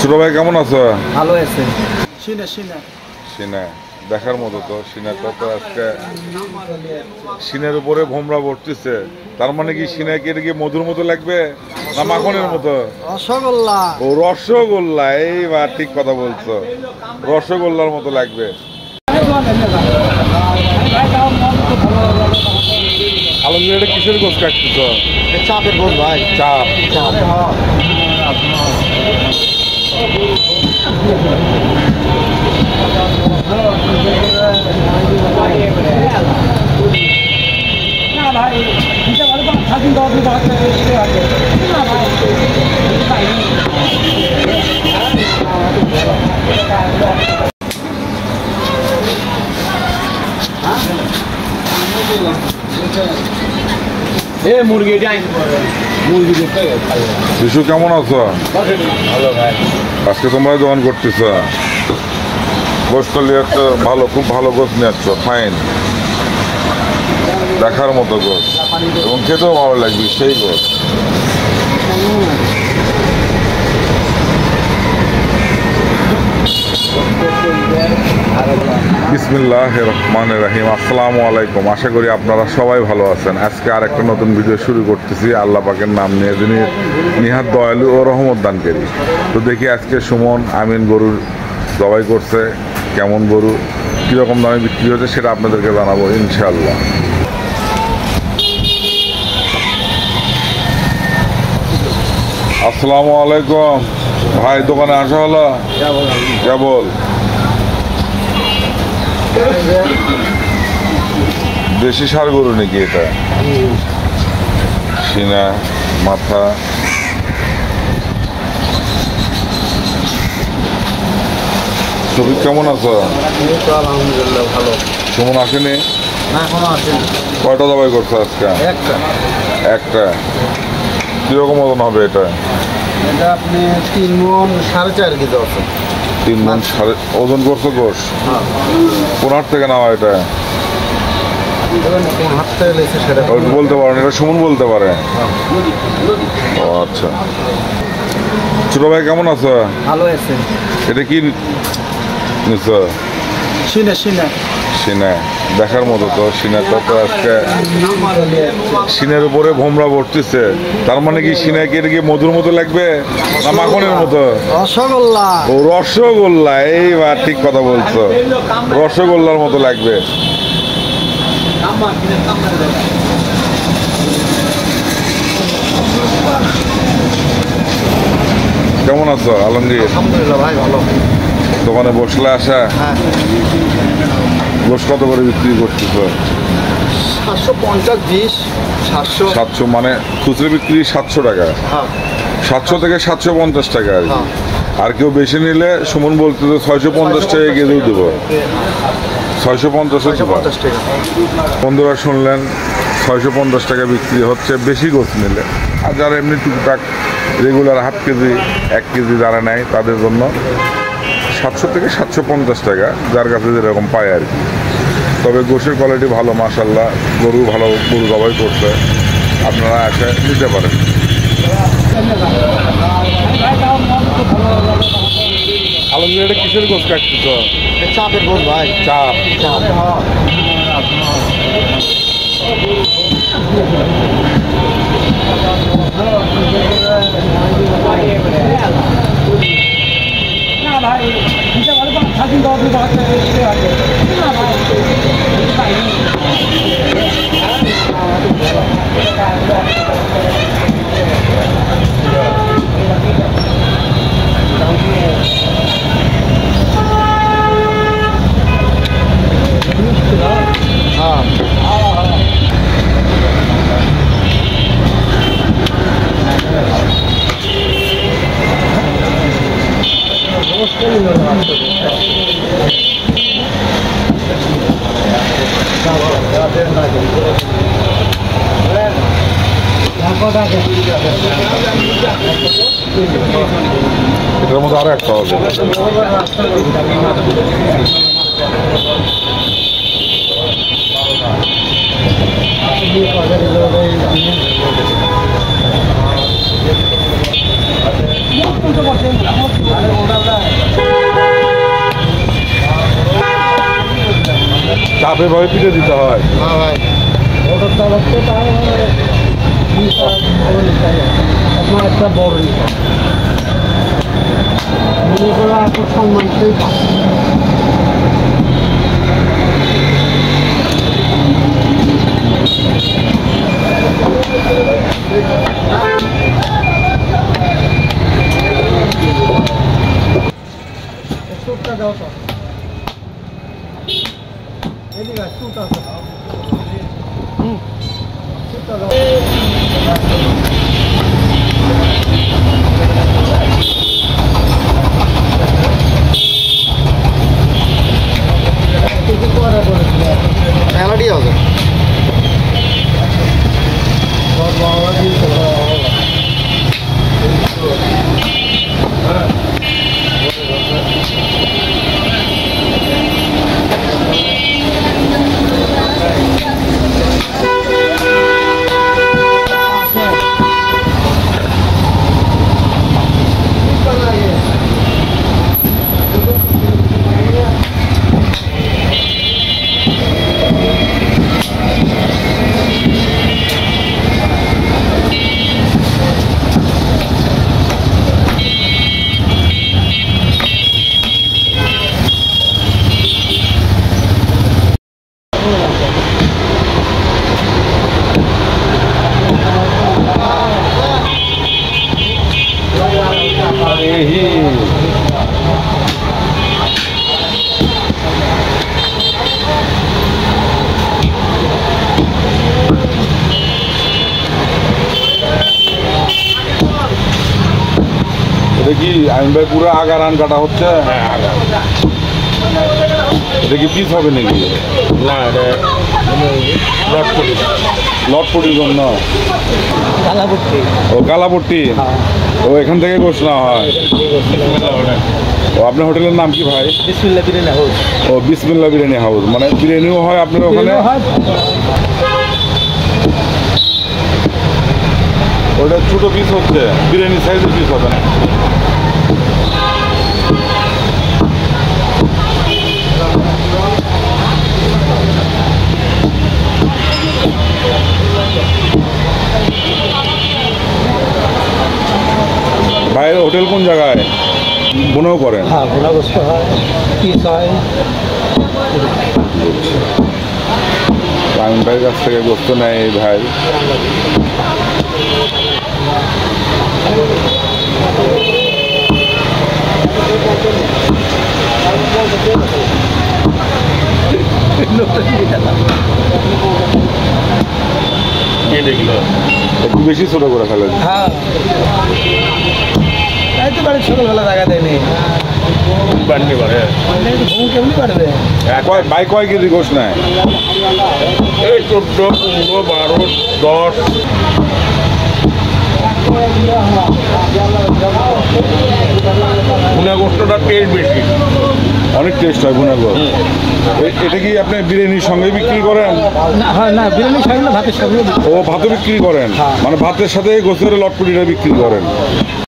ছোট ভাই কেমন আছো? ভালো আছে। সিনা দেখার মতো তো সিনাটা তো আজকে সিনের উপরে ভোমরা ভরতিছে। তার মানে কি সিনা কি এটা কি মধুর মতো লাগবে না মাখনের মতো? রসগোল্লা। ও রসগোল্লা, এইবার ঠিক কথা বলছো, রসগোল্লার মতো লাগবে। আলমগীর এটা কিসের গোছ কাটতেছ? চাপের গোল ভাই। চাপ। বিশু কেমন আছো? ভালো ভাই। আজকে তোমরা দোকান করতেছ, গোশ করলে একটা ভালো, খুব ভালো গোশ নিয়ে আসছো, ফাইন, দেখার মতো গোশ এবং খেতেও ভালো লাগবে সেই গোশ। বিসমিল্লাহির রহমানির রহিম। আসসালামু আলাইকুম। আশা করি আপনারা সবাই ভালো আছেন। আজকে আর একটা নতুন ভিডিও শুরু করতেছি আল্লাহ পাকের নাম নিয়ে, যিনি নিহাত দয়ালু ও রহমত দানকারী। তো দেখি আজকে সুমন আমিন গরুর জবাই করছে, কেমন গরু, কীরকম দামে বিক্রি হচ্ছে সেটা আপনাদেরকে জানাবো ইনশাআল্লাহ। আসসালামু আলাইকুম ভাই, দোকানে আসা হলো কেবল? দেশি ষাঁড় গরু নাকি এটা? সিনা, মাথা, শফিক কেমন আছো? আলহামদুলিল্লাহ ভালো। সুমন আসেনি? এখনো আসেনি। কয়টা দাবাই করছো আজকে? একটা। কিরকম ওজন হবে এটা? এটা আপনি 3 মণ 4.5 কেজি আছে। 3 মণ ওজন করছো গোশ? হ্যাঁ। কোন হাট থেকে নেওয়া এটা? কোন হাট থেকে লেছে সেটা বলতে পারেন, এটা সুমন বলতে পারে। ও আচ্ছা। ছোট ভাই কেমন আছো? ভালো আছে। এটা কি নিচ্ছ? সিনা দেখার মতো তো সিনাটা তো আজকে সিনের উপরে ভোমরা ভরতিছে। তার মানে কি সিনা কি এটা কি মধুর মতো লাগবে না মাখনের মতো? রসগোল্লা। ও রসগোল্লা, এইবার ঠিক কথা বলছো, রসগোল্লার মতো লাগবে। কেমন আছো আলমগীর? আলহামদুলিল্লাহ ভাই ভালো। দোকানে বসলে আসা? হ্যাঁ। গোশ কত করে বিক্রি করতেছ? 750, 20, 700। 700 মানে খুচরো বিক্রি 700 টাকা। হ্যাঁ। 700 থেকে 750 টাকা আর কি। হ্যাঁ। আর কেউ বেশি নিলে সুমন বলতে 650 টাকা কেজিও দেবো, 650 টাকা। বন্ধুরা শুনলেন, 650 টাকা বিক্রি হচ্ছে বেশি গোছ নিলে। আর যারা এমনি টুকটাক রেগুলার হাফ কেজি 1 কেজি যারা নেয় তাদের জন্য 700 থেকে 750 টাকা, যার কাছে যেরকম পায় আর কি। তবে গোশের কোয়ালিটি ভালো, মাশাআল্লাহ, গরু ভালো, গরু জবাই করছে, আপনারা এসে নিতে পারেন। আলমগীর এটা কিসের গোশ কাটতেছ? চাপের গোল ভাই। চাপ। এটার মধ্যে আরো একটা হবে। ধাপে ভাবে পিঠে দিতে হয়। হ্যাঁ ভাই, ওটার দাম হচ্ছে তার আপনার একটা বড় নিতে মনে করো আপনার সম্মানটাই পাচ্ছে। সুটটা দাও তো, এদিকে সুটটা দাও, সুটটা দাও। মেলাডি হবে এটা কি আইন ভাই পুরো আগা রান কাটা হচ্ছে? হ্যাঁ আগা। এটা কি পিস হবে নাকি? না এটা লটপটি। লটপটির জন্য? কালাপুট্টি। ও কালাপট্টি। ও এখান থেকে গোশ না হয়। ও আপনার হোটেলের নাম কি ভাই? বিসমিল্লাহ বিরিয়ানি হাউস। ও বিসমিল্লাহ বিরিয়ানি হাউস, মানে বিরিয়ানিও হয় আপনার ওখানে? ওটা ছোটো পিস হচ্ছে, বিরিয়ানি সাইজের পিস হবে না? ভাইয়ের হোটেল কোন জায়গায়? বোনাও করেন? হ্যাঁ, ভোলা গোস্ত হয়, পিস হয়। আমিন ভাইয়ের কাছ থেকে গোস্ত নেয় এই ভাই। একটু বেশি ছোট করে ফেলে। হ্যাঁ, তাই তো বাড়ি ছোটবেলা জায়গা দেয়নি। বান্নি করে ঘুম কেমনি পারবে? বাই কয় কেজি গোশ নেয়? এই 14, 15, 12, 10। ভুনা গোস্তটা টেস্ট বেশি, অনেক টেস্ট হয় ভুনা গোশ। এটা কি আপনি বিরিয়ানির সঙ্গে বিক্রি করেন? না, হয় না, বিরিয়ানি খাই না, ভাতের সঙ্গে। ও ভাতও বিক্রি করেন, মানে ভাতের সাথে গোস্তের লটপটিটা বিক্রি করেন?